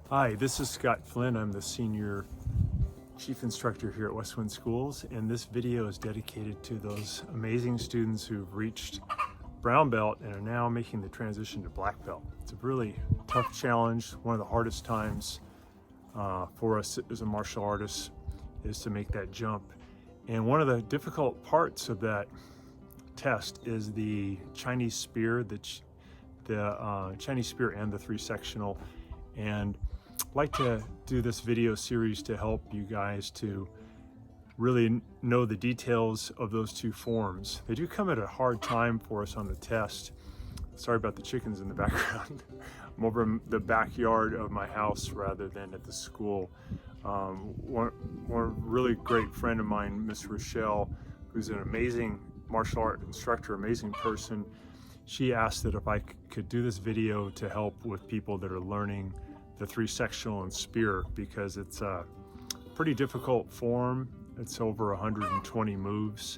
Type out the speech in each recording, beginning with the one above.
Hi, this is Scott Flynn. I'm the Senior Chief Instructor here at Westwind Schools, and this video is dedicated to those amazing students who've reached brown belt and are now making the transition to black belt. It's a really tough challenge. One of the hardest times for us as a martial artist is to make that jump. And one of the difficult parts of that test is the Chinese spear, the Chinese spear and the three sectional. And I'd like to do this video series to help you guys to really know the details of those two forms. They do come at a hard time for us on the test. Sorry about the chickens in the background. I'm over in the backyard of my house rather than at the school. One really great friend of mine, Miss Rochelle, who's an amazing martial art instructor, amazing person. She asked that if I could do this video to help with people that are learning the three sectional and spear, because it's a pretty difficult form. It's over 120 moves,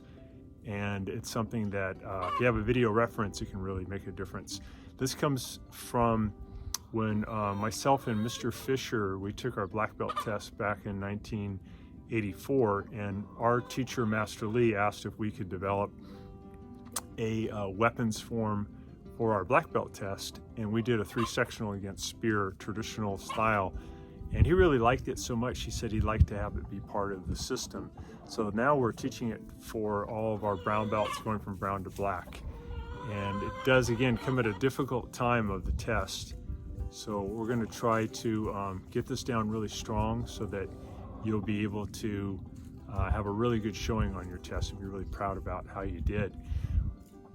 and it's something that if you have a video reference, it can really make a difference. This comes from when myself and Mr. Fisher, we took our black belt test back in 1984, and our teacher, Master Lee, asked if we could develop a weapons form for our black belt test, and we did a three sectional against spear, traditional style. And he really liked it so much, he said he'd like to have it be part of the system. So now we're teaching it for all of our brown belts going from brown to black. And it does, again, come at a difficult time of the test. So we're going to try to get this down really strong so that you'll be able to have a really good showing on your test and be really proud about how you did.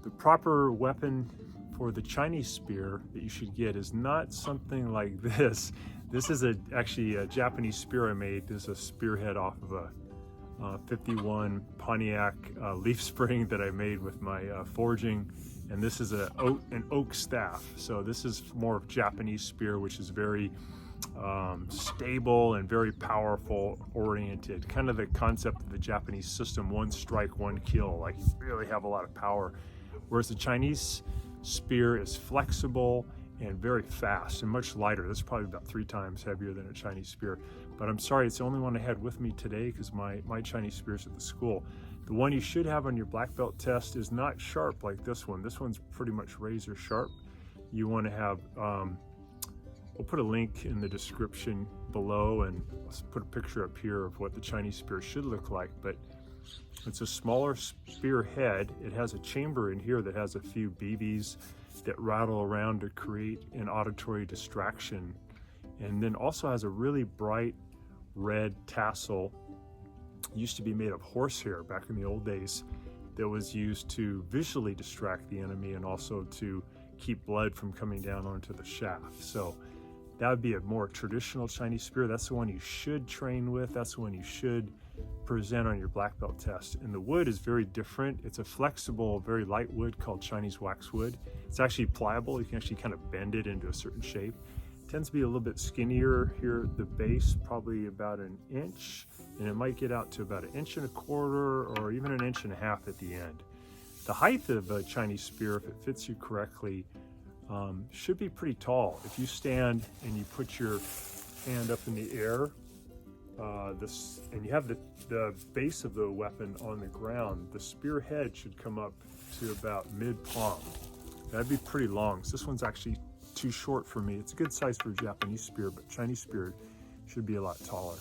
The proper weapon for the Chinese spear that you should get is not something like this. This is actually a Japanese spear I made. This is a spearhead off of a 51 Pontiac leaf spring that I made with my forging. And this is an oak staff. So this is more of Japanese spear, which is very stable and very powerful oriented. Kind of the concept of the Japanese system, one strike, one kill, like you really have a lot of power. Whereas the Chinese spear is flexible and very fast and much lighter. This is probably about 3 times heavier than a Chinese spear. But I'm sorry, it's the only one I had with me today because my Chinese spear's at the school. The one you should have on your black belt test is not sharp like this one. This one's pretty much razor sharp. You want to have, we'll put a link in the description below, and let's put a picture up here of what the Chinese spear should look like. But it's a smaller spear head. It has a chamber in here that has a few BBs that rattle around to create an auditory distraction, and then also has a really bright red tassel. It used to be made of horsehair back in the old days, that was used to visually distract the enemy and also to keep blood from coming down onto the shaft. So that would be a more traditional Chinese spear. That's the one you should train with. That's the one you should present on your black belt test. And the wood is very different. It's a flexible, very light wood called Chinese waxwood. It's actually pliable. You can actually kind of bend it into a certain shape. It tends to be a little bit skinnier here at the base, probably about 1 inch, and it might get out to about 1.25 inches or even 1.5 inches at the end. The height of a Chinese spear, if it fits you correctly, should be pretty tall. If you stand and you put your hand up in the air, and you have the base of the weapon on the ground, the spear head should come up to about mid-palm. That'd be pretty long. So this one's actually too short for me. It's a good size for a Japanese spear, but Chinese spear should be a lot taller.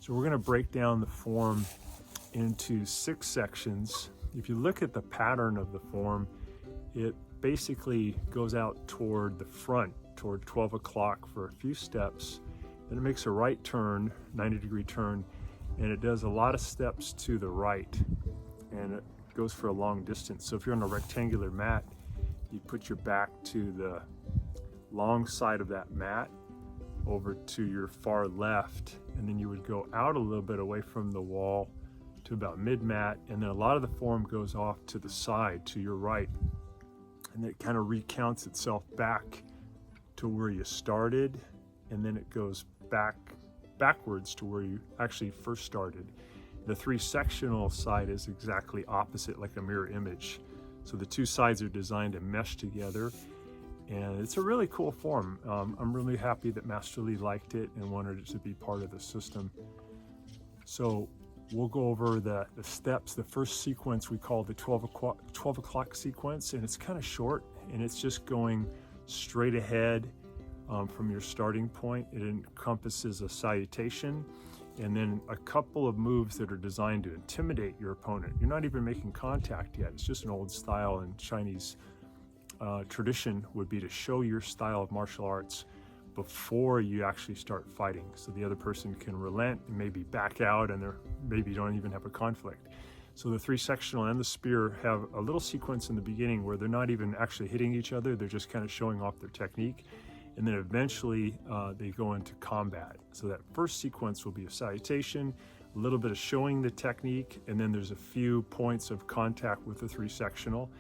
So we're going to break down the form into 6 sections. If you look at the pattern of the form, it basically goes out toward the front, toward 12 o'clock for a few steps. Then it makes a right turn, 90-degree turn, and it does a lot of steps to the right, and it goes for a long distance. So if you're on a rectangular mat, you put your back to the long side of that mat over to your far left, and then you would go out a little bit away from the wall to about mid-mat, and then a lot of the form goes off to the side, to your right, and it kind of recounts itself back to where you started, and then it goes backwards to where you actually first started. The three sectional side is exactly opposite, like a mirror image. So the two sides are designed to mesh together. And it's a really cool form. I'm really happy that Master Lee liked it and wanted it to be part of the system. So we'll go over the steps. The first sequence we call the 12 o'clock sequence, and it's kind of short, and it's just going straight ahead from your starting point. It encompasses a salutation and then a couple of moves that are designed to intimidate your opponent. You're not even making contact yet. It's just an old style in Chinese tradition would be to show your style of martial arts before you actually start fighting, so the other person can relent and maybe back out, and maybe you don't even have a conflict. So the 3 sectional and the spear have a little sequence in the beginning where they're not even actually hitting each other, they're just kind of showing off their technique, and then eventually they go into combat. So that first sequence will be a salutation, a little bit of showing the technique, and then there's a few points of contact with the 3 sectional,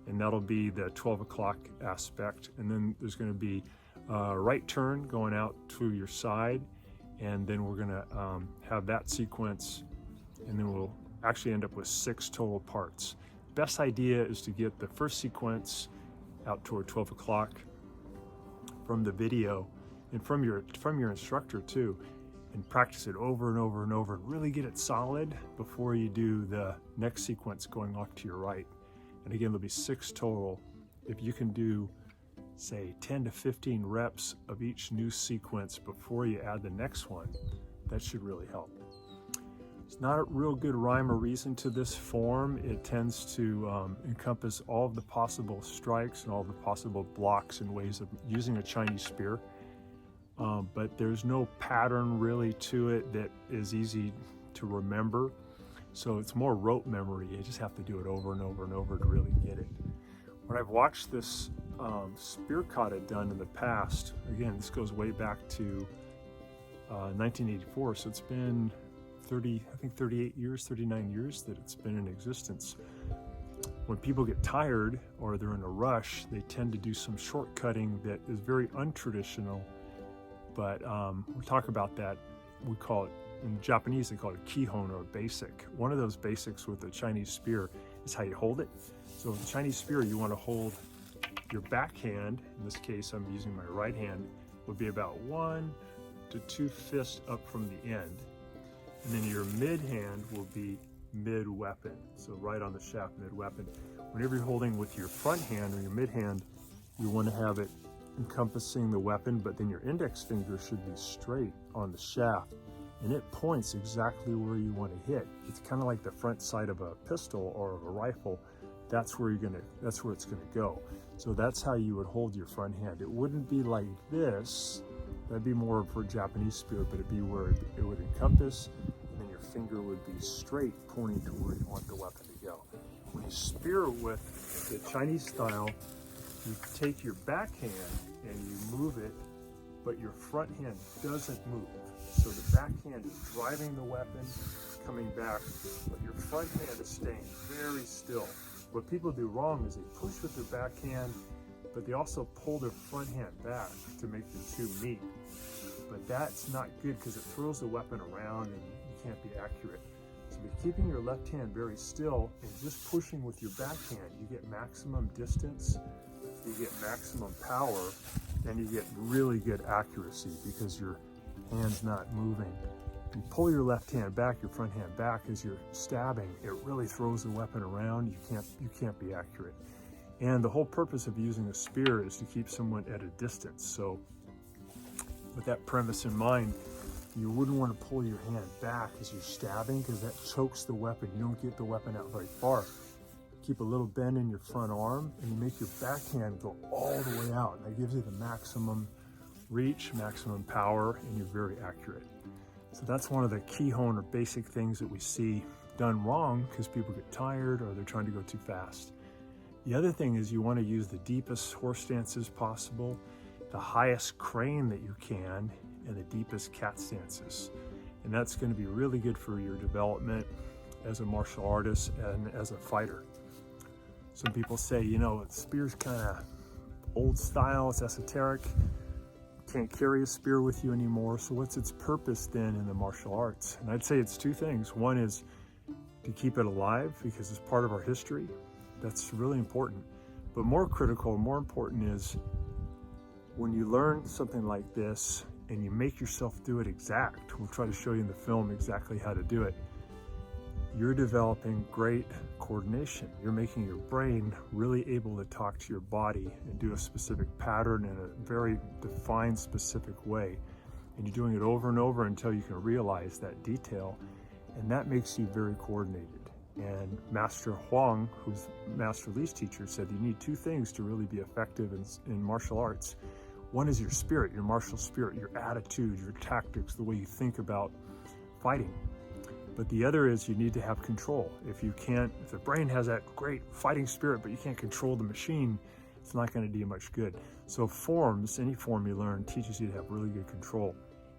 and that'll be the 12 o'clock aspect. And then there's going to be right turn going out to your side, and then we're going to have that sequence, and then we'll actually end up with 6 total parts. Best idea is to get the first sequence out toward 12 o'clock from the video and from your instructor too, and practice it over and over and over and really get it solid before you do the next sequence going off to your right. And again, there'll be 6 total. If you can do, say, 10 to 15 reps of each new sequence before you add the next one, that should really help. It's not a real good rhyme or reason to this form. It tends to encompass all of the possible strikes and all the possible blocks and ways of using a Chinese spear. But there's no pattern really to it that is easy to remember. So it's more rote memory. You just have to do it over and over and over to really get it. When I've watched this spear kata done in the past, again, this goes way back to 1984, so it's been 38 years, 39 years that it's been in existence. When people get tired or they're in a rush, they tend to do some shortcutting that is very untraditional, but we'll talk about that. We call it, in Japanese, they call it a kihon, or a basic. One of those basics with the Chinese spear is how you hold it. So with the Chinese spear, you want to hold your backhand, in this case I'm using my right hand, would be about 1 to 2 fists up from the end. And then your mid hand will be mid weapon, so right on the shaft, mid weapon. Whenever you're holding with your front hand or your mid hand, you want to have it encompassing the weapon, but then your index finger should be straight on the shaft, and it points exactly where you want to hit. It's kind of like the front sight of a pistol or of a rifle. That's where it's gonna go. So that's how you would hold your front hand. It wouldn't be like this. That'd be more for a Japanese spear, but it'd be where it would encompass, and then your finger would be straight, pointing to where you want the weapon to go. When you spear with the Chinese style, you take your backhand and you move it, but your front hand doesn't move. So the backhand is driving the weapon, coming back, but your front hand is staying very still. What people do wrong is they push with their backhand, but they also pull their front hand back to make the two meet. But that's not good because it throws the weapon around and you can't be accurate. So by keeping your left hand very still and just pushing with your backhand, you get maximum distance, you get maximum power, and you get really good accuracy because your hand's not moving. You pull your left hand back, your front hand back as you're stabbing, it really throws the weapon around. You can't be accurate. And the whole purpose of using a spear is to keep someone at a distance. So with that premise in mind, you wouldn't want to pull your hand back as you're stabbing because that chokes the weapon. You don't get the weapon out very far. Keep a little bend in your front arm and you make your backhand go all the way out. And that gives you the maximum reach, maximum power, and you're very accurate. So that's one of the kihon or basic things that we see done wrong because people get tired or they're trying to go too fast. The other thing is you want to use the deepest horse stances possible, the highest crane that you can, and the deepest cat stances. And that's going to be really good for your development as a martial artist and as a fighter. Some people say, you know, spear's kind of old style, it's esoteric. Can't carry a spear with you anymore. So what's its purpose then in the martial arts? And I'd say it's two things. One is to keep it alive because it's part of our history. That's really important. But more critical, more important is when you learn something like this and you make yourself do it exact, we'll try to show you in the film exactly how to do it, you're developing great coordination. You're making your brain really able to talk to your body and do a specific pattern in a very defined, specific way. And you're doing it over and over until you can realize that detail, and that makes you very coordinated. And Master Huang, who's Master Li's teacher, said you need two things to really be effective in martial arts. One is your spirit, your martial spirit, your attitude, your tactics, the way you think about fighting. But the other is you need to have control. If the brain has that great fighting spirit, but you can't control the machine, it's not going to do you much good. So forms, any form you learn, teaches you to have really good control.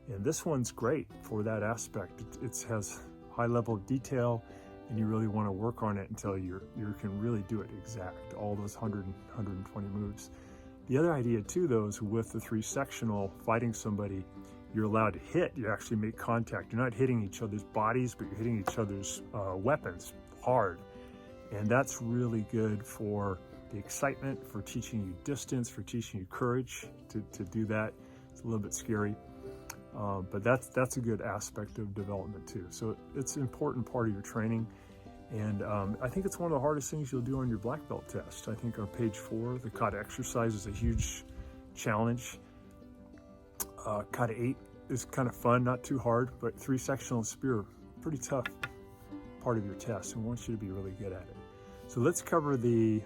And this one's great for that aspect. It has high level of detail, and you really want to work on it until you can really do it exact, all those 100 and 120 moves. The other idea too, though, is with the 3 sectional, fighting somebody, you're allowed to hit. You actually make contact. You're not hitting each other's bodies, but you're hitting each other's weapons hard. And that's really good for the excitement, for teaching you distance, for teaching you courage to do that. It's a little bit scary, but that's a good aspect of development too. So it's an important part of your training. And I think it's one of the hardest things you'll do on your black belt test. I think on page 4, the kata exercise is a huge challenge. Kata 8 is kind of fun, not too hard, but 3 sectional and spear, pretty tough part of your test, and wants you to be really good at it. So let's cover the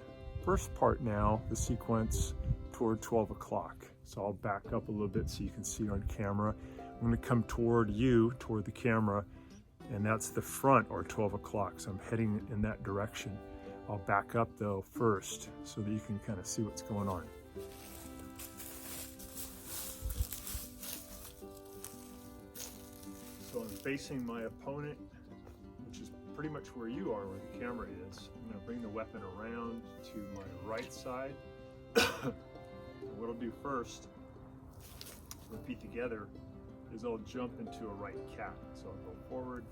first part now, the sequence toward 12 o'clock. So I'll back up a little bit so you can see on camera. I'm going to come toward you, toward the camera, and that's the front, or 12 o'clock. So I'm heading in that direction. I'll back up though first so that you can kind of see what's going on. So I'm facing my opponent, which is pretty much where you are, where the camera is. I'm going to bring the weapon around to my right side. What I'll do first, repeat together, is I'll jump into a right cat. So I'll go forward,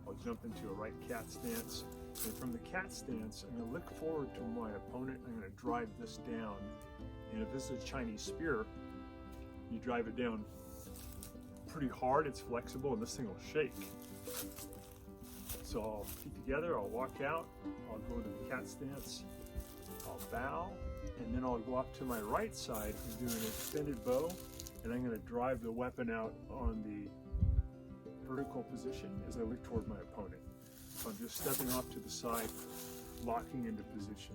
I'll jump into a right cat stance, and from the cat stance, I'm going to look forward to my opponent. I'm going to drive this down, and if this is a Chinese spear, you drive it down pretty hard, it's flexible, and this thing will shake. So I'll feet together, I'll walk out, I'll go to the cat stance, I'll bow, and then I'll go up to my right side and do an extended bow, and I'm going to drive the weapon out on the vertical position as I look toward my opponent. So I'm just stepping off to the side, locking into position.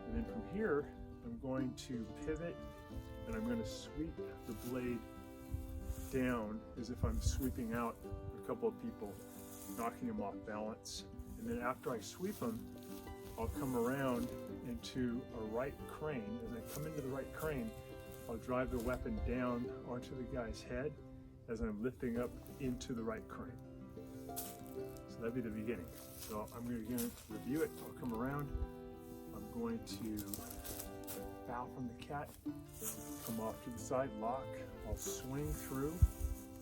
And then from here, I'm going to pivot, and I'm going to sweep the blade down as if I'm sweeping out a couple of people, knocking them off balance. And then after I sweep them, I'll come around into a right crane. As I come into the right crane, I'll drive the weapon down onto the guy's head as I'm lifting up into the right crane. So that'd be the beginning. So I'm going to review it. I'll come around. I'm going to bow from the cat, come off to the side, lock. I'll swing through,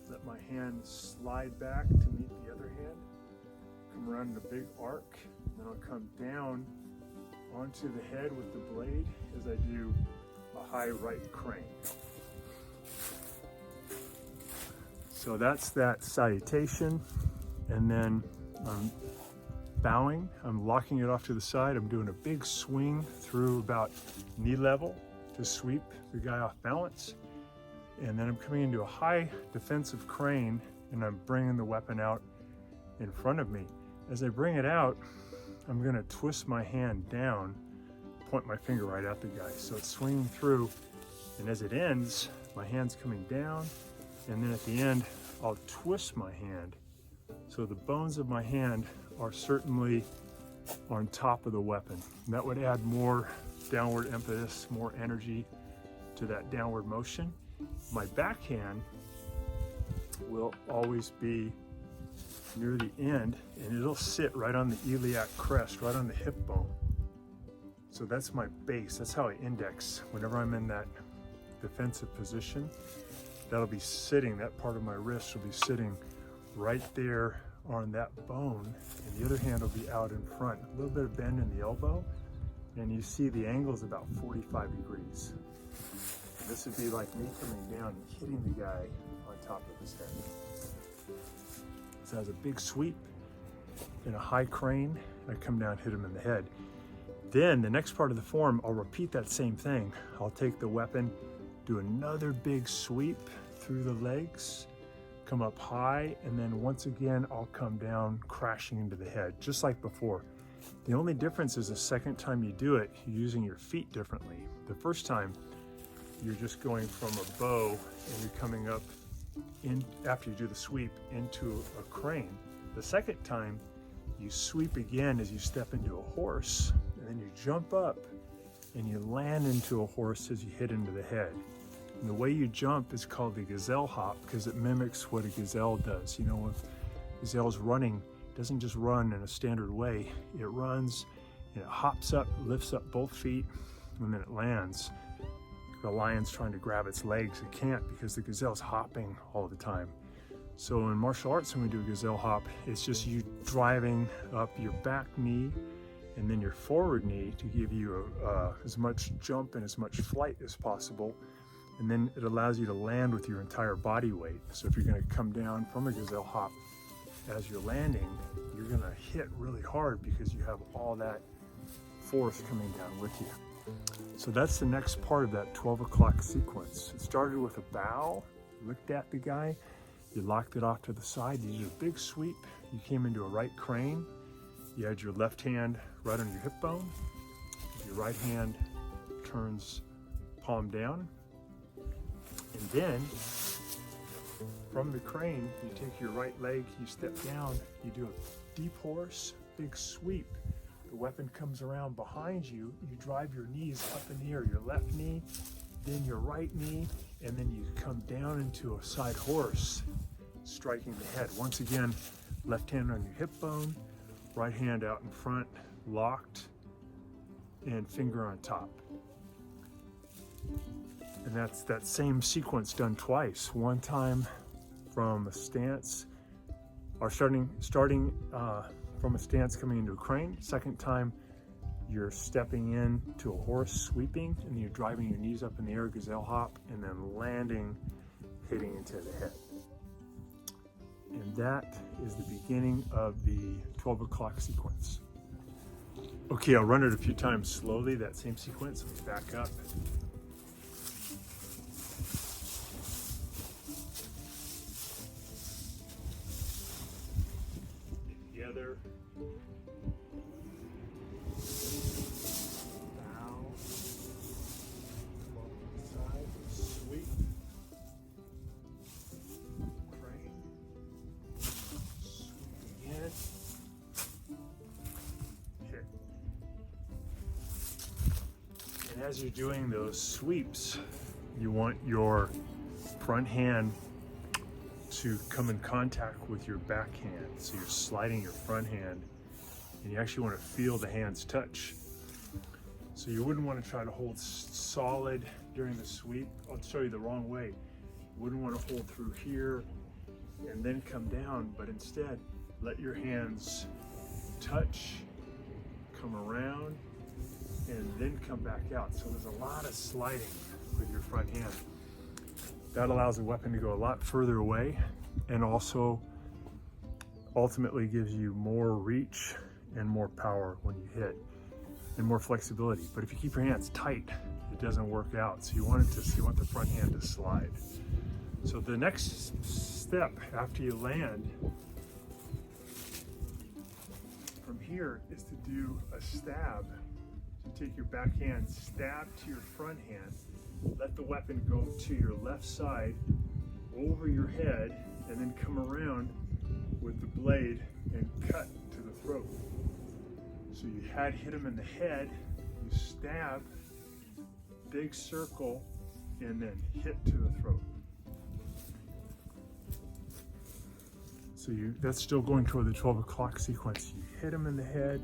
let my hand slide back to meet the other hand, come around in a big arc, then I'll come down onto the head with the blade as I do a high right crane. So that's that salutation, and then I'm bowing, I'm locking it off to the side, I'm doing a big swing through about knee level to sweep the guy off balance, and then I'm coming into a high defensive crane, and I'm bringing the weapon out in front of me. As I bring it out, I'm going to twist my hand down, point my finger right at the guy. So it's swinging through, and as it ends, my hand's coming down, and then at the end, I'll twist my hand. So the bones of my hand are certainly on top of the weapon. And that would add more downward impetus, more energy to that downward motion. My backhand will always be near the end, and it'll sit right on the iliac crest, right on the hip bone. So that's my base. That's how I index whenever I'm in that defensive position. That'll be sitting, that part of my wrist will be sitting right there on that bone, and the other hand will be out in front. A little bit of bend in the elbow, and you see the angle is about 45 degrees. This would be like me coming down and hitting the guy on top of his head. So it has a big sweep and a high crane. I come down, hit him in the head. Then the next part of the form, I'll repeat that same thing. I'll take the weapon, do another big sweep through the legs, come up high, and then once again, I'll come down crashing into the head, just like before. The only difference is the second time you do it, you're using your feet differently. The first time, you're just going from a bow and you're coming up in after you do the sweep into a crane. The second time, you sweep again as you step into a horse, and then you jump up and you land into a horse as you hit into the head. And the way you jump is called the gazelle hop because it mimics what a gazelle does. You know, when a gazelle's running, it doesn't just run in a standard way. It runs and it hops up, lifts up both feet, and then it lands. The lion's trying to grab its legs. It can't because the gazelle's hopping all the time. So in martial arts, when we do a gazelle hop, it's just you driving up your back knee and then your forward knee to give you as much jump and as much flight as possible. And then it allows you to land with your entire body weight. So if you're going to come down from a gazelle hop, as you're landing, you're going to hit really hard because you have all that force coming down with you. So that's the next part of that 12 o'clock sequence. It started with a bow, looked at the guy, you locked it off to the side, you did a big sweep, you came into a right crane, you had your left hand right on your hip bone, your right hand turns palm down, and then from the crane, you take your right leg, you step down, you do a deep horse, big sweep. The weapon comes around behind you, you drive your knees up in the air, your left knee, then your right knee, and then you come down into a side horse, striking the head. Once again, left hand on your hip bone, right hand out in front, locked, and finger on top. And that's that same sequence done twice. One time from a stance, or starting from a stance coming into a crane. Second time, you're stepping in to a horse sweeping, and you're driving your knees up in the air, gazelle hop, and then landing, hitting into the head. And that is the beginning of the 12 o'clock sequence. Okay, I'll run it a few times slowly, that same sequence. Let me back up. Together. Bow. Walk to the side. Sweep. Crane. Sweep again. Hit. And as you're doing those sweeps, you want your front hand to come in contact with your back hand. So you're sliding your front hand and you actually want to feel the hands touch. So you wouldn't want to try to hold solid during the sweep. I'll show you the wrong way. You wouldn't want to hold through here and then come down, but instead let your hands touch, come around, and then come back out. So there's a lot of sliding with your front hand. That allows the weapon to go a lot further away and also ultimately gives you more reach and more power when you hit and more flexibility. But if you keep your hands tight, it doesn't work out. So you want the front hand to slide. So the next step after you land from here is to do a stab. So take your back hand, stab to your front hand, let the weapon go to your left side, over your head, and then come around with the blade and cut to the throat. So you had hit him in the head, you stab, big circle, and then hit to the throat. So that's still going toward the 12 o'clock sequence. You hit him in the head,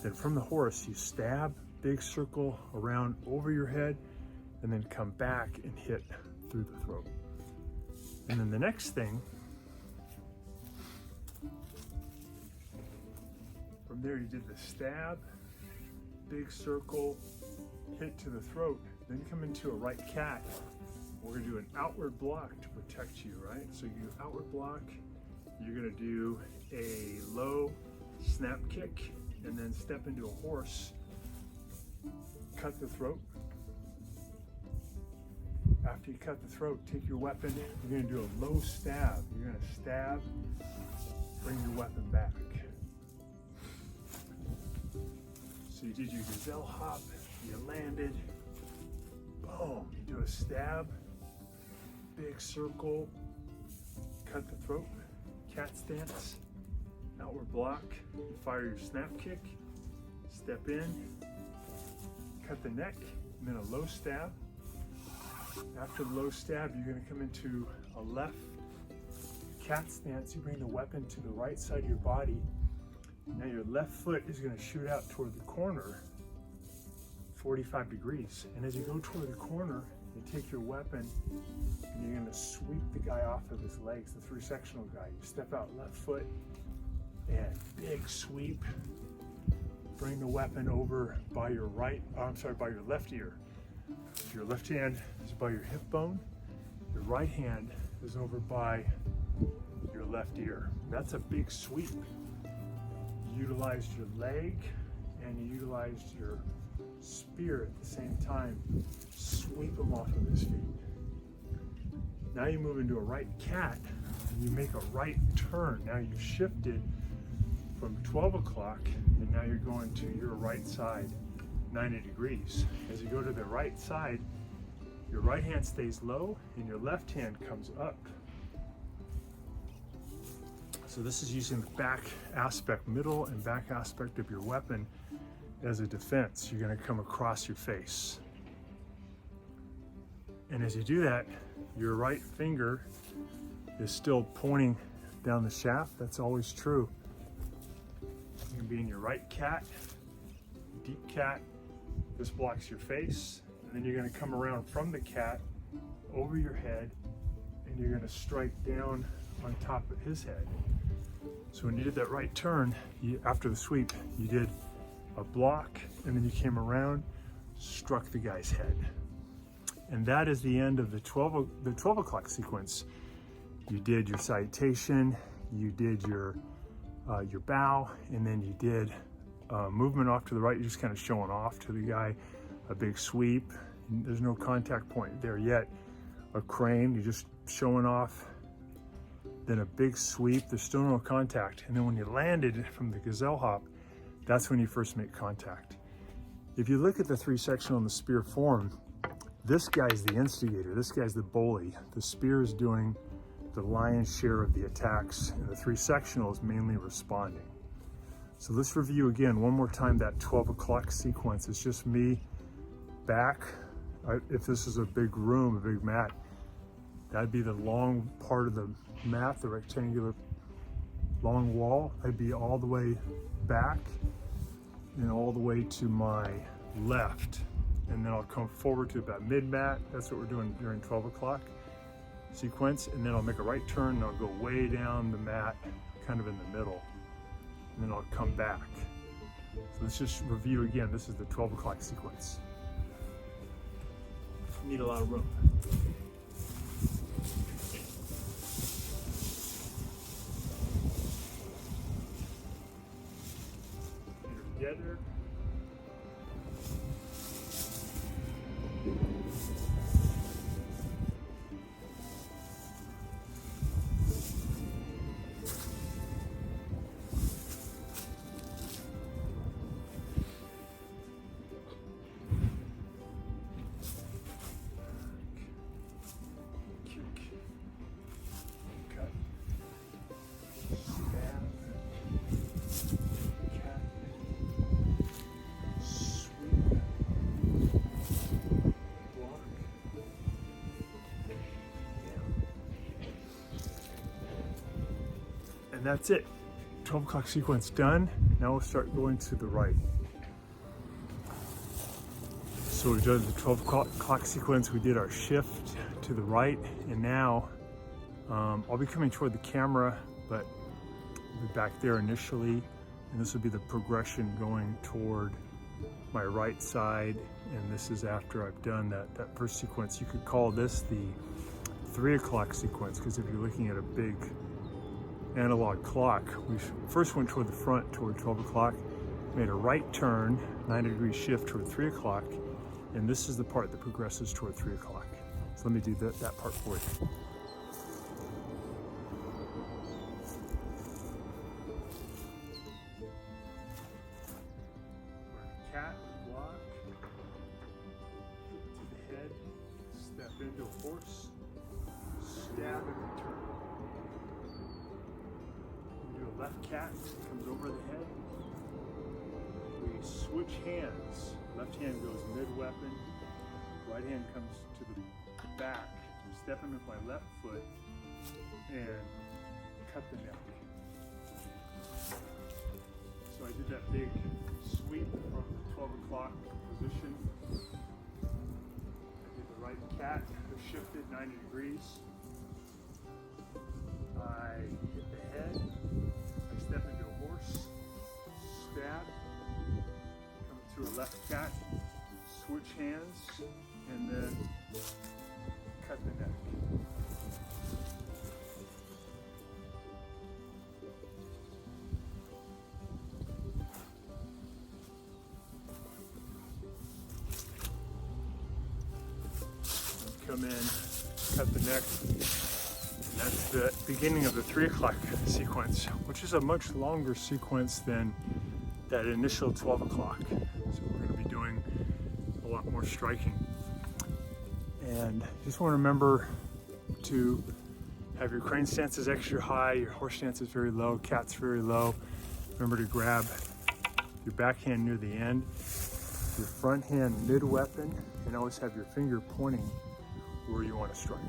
then from the horse, you stab, big circle around over your head, and then come back and hit through the throat. And then the next thing, from there you did the stab, big circle, hit to the throat. Then come into a right cat. We're gonna do an outward block to protect you, right? So you do outward block, you're gonna do a low snap kick, and then step into a horse, cut the throat. After you cut the throat, take your weapon, you're gonna do a low stab. You're gonna stab, bring your weapon back. So you did your gazelle hop, you landed, boom, you do a stab, big circle, cut the throat, cat stance, outward block, you fire your snap kick, step in, cut the neck, and then a low stab. After the low stab, you're going to come into a left cat stance. You bring the weapon to the right side of your body. Now your left foot is going to shoot out toward the corner, 45 degrees. And as you go toward the corner, you take your weapon and you're going to sweep the guy off of his legs, the three sectional guy. You step out left foot and big sweep. Bring the weapon over by your by your left ear. Your left hand is by your hip bone. Your right hand is over by your left ear. That's a big sweep. You utilized your leg and you utilized your spear at the same time. Sweep him off of his feet. Now you move into a right cat and you make a right turn. Now you've shifted from 12 o'clock and now you're going to your right side, 90 degrees. As you go to the right side, your right hand stays low and your left hand comes up. So this is using the back aspect, middle and back aspect of your weapon as a defense. You're going to come across your face. And as you do that, your right finger is still pointing down the shaft. That's always true. You can be in your right cat, deep cat. This blocks your face. And then you're going to come around from the cat over your head and you're going to strike down on top of his head. So when you did that right turn, after the sweep, you did a block and then you came around, struck the guy's head. And that is the end of the 12 o'clock sequence. You did your salutation, you did your bow, and then you did movement off to the right. You're just kind of showing off to the guy, a big sweep. There's no contact point there yet. A crane, you're just showing off. Then a big sweep, there's still no contact. And then when you landed from the gazelle hop, that's when you first make contact. If you look at the three sectional and the spear form, this guy's the instigator, this guy's the bully. The spear is doing the lion's share of the attacks, and the three sectional is mainly responding. So let's review again one more time that 12 o'clock sequence. It's just me back. If this is a big room, a big mat, that'd be the long part of the mat, the rectangular long wall. I'd be all the way back and all the way to my left. And then I'll come forward to about mid-mat. That's what we're doing during 12 o'clock sequence. And then I'll make a right turn and I'll go way down the mat, kind of in the middle. And then I'll come back. So let's just review again. This is the 12 o'clock sequence. Need a lot of room. Together. And that's it. 12 o'clock sequence done. Now we'll start going to the right. So we've done the 12 o'clock sequence. We did our shift to the right, and now I'll be coming toward the camera, but I'll be back there initially, and this will be the progression going toward my right side, and this is after I've done that first sequence. You could call this the 3 o'clock sequence, because if you're looking at a big analog clock, we first went toward the front toward 12 o'clock, made a right turn, 90-degree shift toward 3 o'clock, and this is the part that progresses toward 3 o'clock. So let me do that part for you. Cat, block, to the head, step into a horse, stab and return. We do a left cat, comes over the head. We switch hands. Left hand goes mid-weapon, right hand comes to the back. I'm stepping with my left foot and cut the neck. So I did that big sweep from the 12 o'clock position. I did the right cat, shifted 90 degrees. I hit the head. I step into a horse, stab, come to a left cat, switch hands, and then cut the neck. Come in, cut the neck. And that's the beginning of the 3 o'clock sequence, which is a much longer sequence than that initial 12 o'clock. So we're going to be doing a lot more striking. And just want to remember to have your crane stances extra high, your horse stance is very low, cat's very low. Remember to grab your backhand near the end, your front hand mid-weapon, and always have your finger pointing where you want to strike.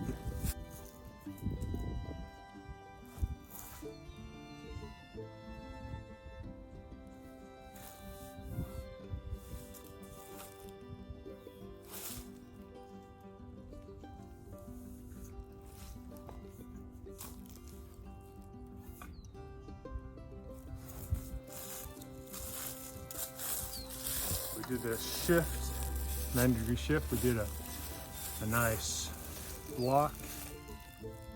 We did the shift, 90-degree shift. We did a nice block,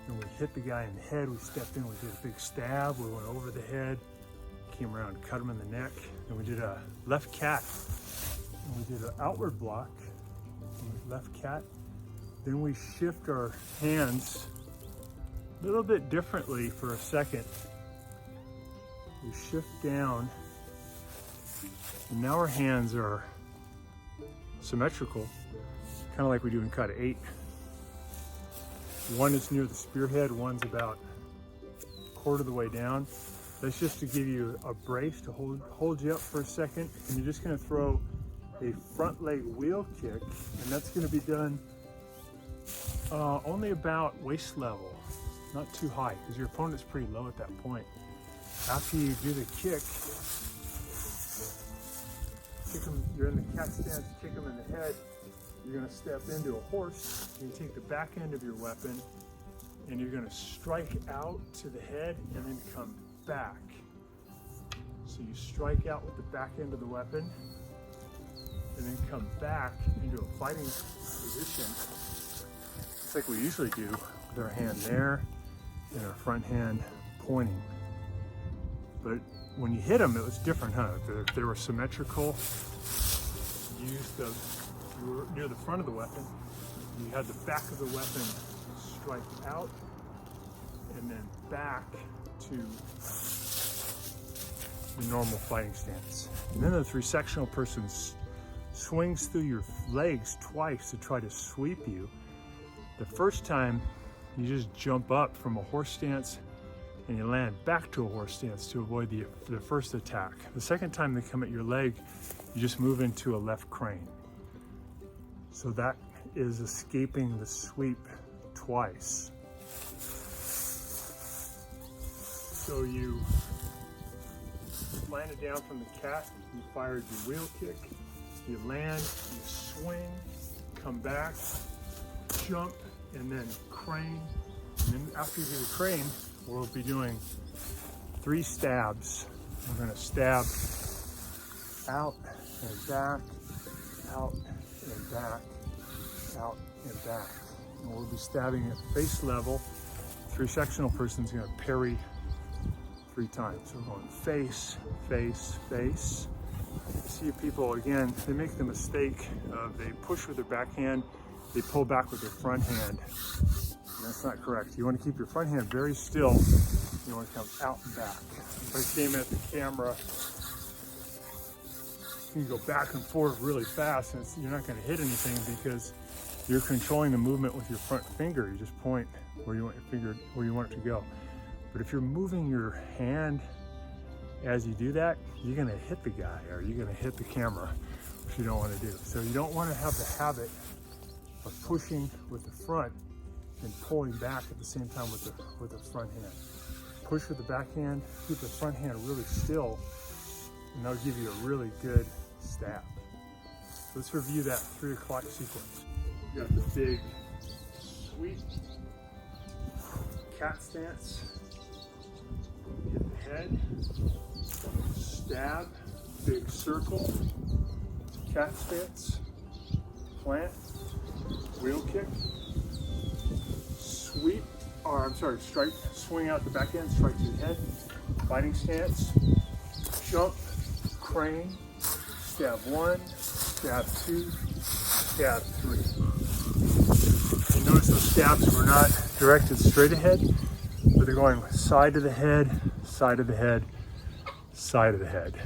and we hit the guy in the head. We stepped in, we did a big stab. We went over the head, came around, cut him in the neck. And we did a left cat. And we did an outward block, left cat. Then we shift our hands a little bit differently for a second. We shift down, and now our hands are symmetrical, kind of like we do in kata 8. One is near the spearhead, one's about a quarter of the way down. That's just to give you a brace to hold you up for a second, and you're just going to throw a front leg wheel kick, and that's going to be done only about waist level, not too high, because your opponent's pretty low at that point. After you do the kick him, you're in the cat stance, kick him in the head, you're going to step into a horse, you take the back end of your weapon, and you're going to strike out to the head and then come back. So you strike out with the back end of the weapon and then come back into a fighting position. It's like we usually do with our hand there and our front hand pointing. But when you hit them, it was different, huh? If they were symmetrical, you were near the front of the weapon, you had the back of the weapon strike out and then back to the normal fighting stance. And then the 3-sectional person swings through your legs twice to try to sweep you. The first time, you just jump up from a horse stance and you land back to a horse stance to avoid the first attack. The second time they come at your leg, you just move into a left crane. So that is escaping the sweep twice. So you landed down from the cat, you fired your wheel kick, you land, you swing, come back, jump, and then crane. And then after you do the crane, we'll be doing 3 stabs. We're going to stab out and back, out and back, out and back. And we'll be stabbing at face level. Your sectional person's going to parry 3 times. So we're going face, face, face. You see people, again, they make the mistake of they push with their backhand, they pull back with their front hand. And that's not correct. You want to keep your front hand very still. You want to come out and back. If I came at the camera, you go back and forth really fast, and you're not going to hit anything because you're controlling the movement with your front finger. You just point where you want your finger, where you want it to go. But if you're moving your hand as you do that, you're going to hit the guy or you're going to hit the camera, which you don't want to do. So you don't want to have the habit of pushing with the front and pulling back at the same time with the front hand. Push with the backhand, keep the front hand really still, and that'll give you a really good stab. Let's review that 3 o'clock sequence. You got the big sweep, cat stance, hit the head, stab, big circle, cat stance, plant, wheel kick, sweep, or I'm sorry, strike, swing out the backhand, strike to the head, fighting stance, jump, crane, stab 1, stab 2, stab 3. And notice those stabs were not directed straight ahead, but they're going side of the head, side of the head, side of the head.